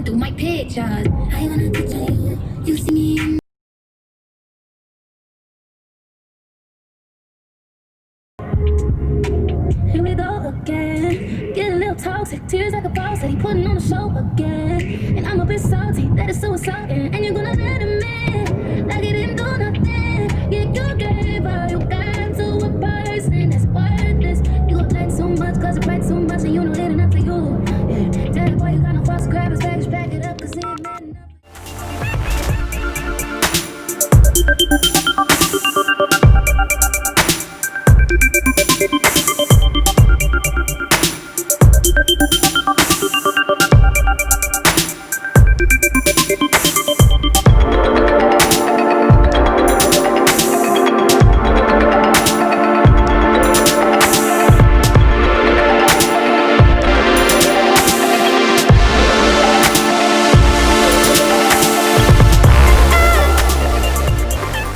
through my pictures. I wanna picture you. You see me in here we go again. Get a little toxic, tears like a faucet. He putting on the show again. And I'm a bit salty, that is so insulting. And you're gonna let him in, like he didn't do nothing.